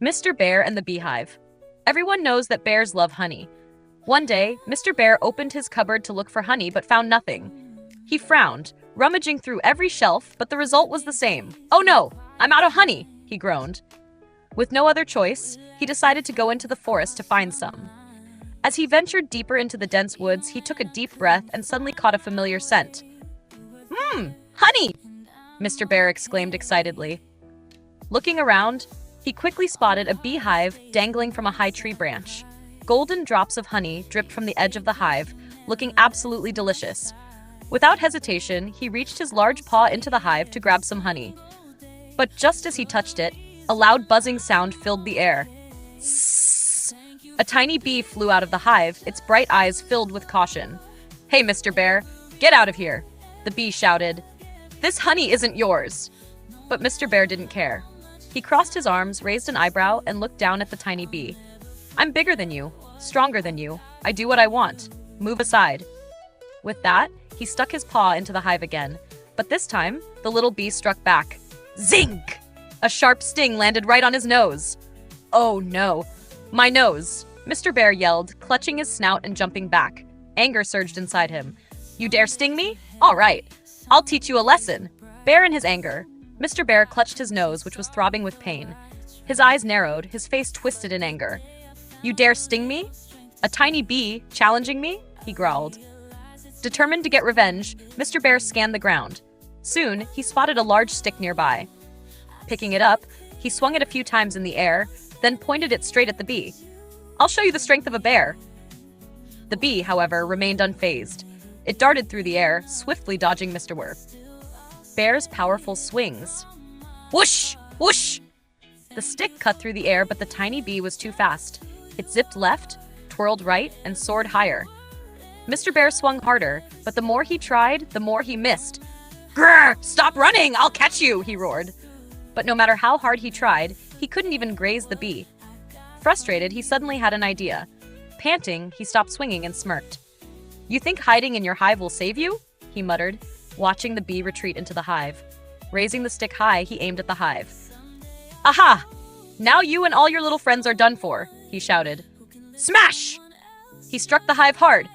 Mr. Bear and the Beehive. Everyone knows that bears love honey. One day, Mr. Bear opened his cupboard to look for honey but found nothing. He frowned, rummaging through every shelf, but the result was the same. "Oh no, I'm out of honey," he groaned. With no other choice, he decided to go into the forest to find some. As he ventured deeper into the dense woods, he took a deep breath and suddenly caught a familiar scent. Honey!" Mr. Bear exclaimed excitedly. Looking around, he quickly spotted a beehive dangling from a high tree branch. Golden drops of honey dripped from the edge of the hive, looking absolutely delicious. Without hesitation, he reached his large paw into the hive to grab some honey. But just as he touched it, a loud buzzing sound filled the air. Sssss! A tiny bee flew out of the hive, its bright eyes filled with caution. "Hey, Mr. Bear, get out of here!" the bee shouted. "This honey isn't yours." But Mr. Bear didn't care. He crossed his arms, raised an eyebrow, and looked down at the tiny bee. "I'm bigger than you, stronger than you. I do what I want. Move aside." With that, he stuck his paw into the hive again. But this time, the little bee struck back. Zing! A sharp sting landed right on his nose. "Oh no, my nose!" Mr. Bear yelled, clutching his snout and jumping back. Anger surged inside him. "You dare sting me? All right, I'll teach you a lesson." Bear in his anger, Mr. Bear clutched his nose, which was throbbing with pain. His eyes narrowed, his face twisted in anger. "You dare sting me? A tiny bee challenging me?" he growled. Determined to get revenge, Mr. Bear scanned the ground. Soon, he spotted a large stick nearby. Picking it up, he swung it a few times in the air, then pointed it straight at the bee. "I'll show you the strength of a bear." The bee, however, remained unfazed. It darted through the air, swiftly dodging Mr. Bear's powerful swings. Whoosh! Whoosh! The stick cut through the air, but the tiny bee was too fast. It zipped left, twirled right, and soared higher. Mr. Bear swung harder, but the more he tried, the more he missed. "Grr! Stop running! I'll catch you!" he roared. But no matter how hard he tried, he couldn't even graze the bee. Frustrated, he suddenly had an idea. Panting, he stopped swinging and smirked. "You think hiding in your hive will save you?" he muttered, watching the bee retreat into the hive. Raising the stick high, he aimed at the hive. "Aha! Now you and all your little friends are done for," he shouted. Smash! He struck the hive hard.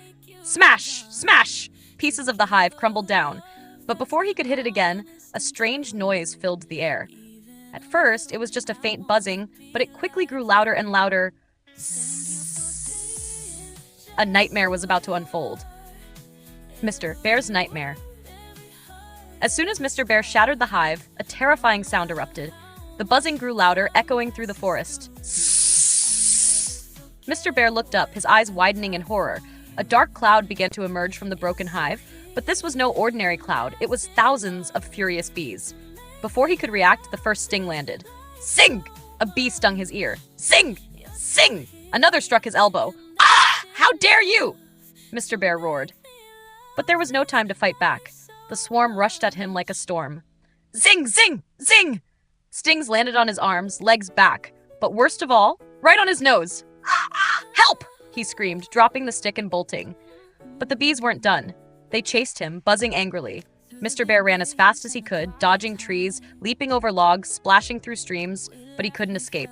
Smash! Smash! Pieces of the hive crumbled down. But before he could hit it again, a strange noise filled the air. At first, it was just a faint buzzing, but it quickly grew louder and louder. A nightmare was about to unfold. Mr. Bear's nightmare. As soon as Mr. Bear shattered the hive, a terrifying sound erupted. The buzzing grew louder, echoing through the forest. Mr. Bear looked up, his eyes widening in horror. A dark cloud began to emerge from the broken hive, but this was no ordinary cloud. It was thousands of furious bees. Before he could react, the first sting landed. Sing! A bee stung his ear. Sing! Sing! Another struck his elbow. Ah! How dare you! Mr. Bear roared. But there was no time to fight back. The swarm rushed at him like a storm. Zing! Zing! Zing! Stings landed on his arms, legs back. But worst of all, right on his nose. Help! He screamed, dropping the stick and bolting. But the bees weren't done. They chased him, buzzing angrily. Mr. Bear ran as fast as he could, dodging trees, leaping over logs, splashing through streams, but he couldn't escape.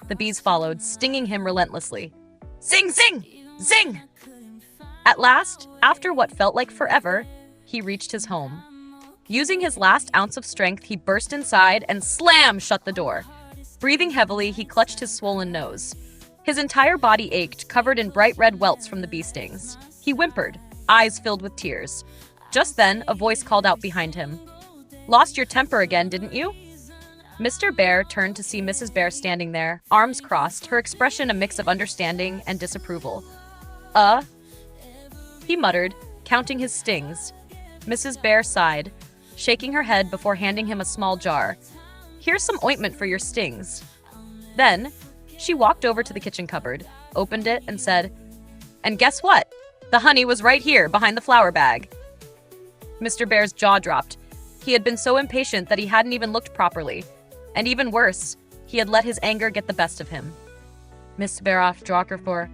The bees followed, stinging him relentlessly. Zing! Zing! Zing! At last, after what felt like forever, he reached his home. Using his last ounce of strength, he burst inside and slam shut the door. Breathing heavily, he clutched his swollen nose. His entire body ached, covered in bright red welts from the bee stings. He whimpered, eyes filled with tears. Just then, a voice called out behind him. Lost your temper again, didn't you? Mr. Bear turned to see Mrs. Bear standing there, arms crossed, her expression a mix of understanding and disapproval. He muttered, counting his stings. Mrs. Bear sighed, shaking her head before handing him a small jar. Here's some ointment for your stings. Then, she walked over to the kitchen cupboard, opened it, and said, And guess what? The honey was right here, behind the flour bag. Mr. Bear's jaw dropped. He had been so impatient that he hadn't even looked properly. And even worse, he had let his anger get the best of him. Miss Bear draker for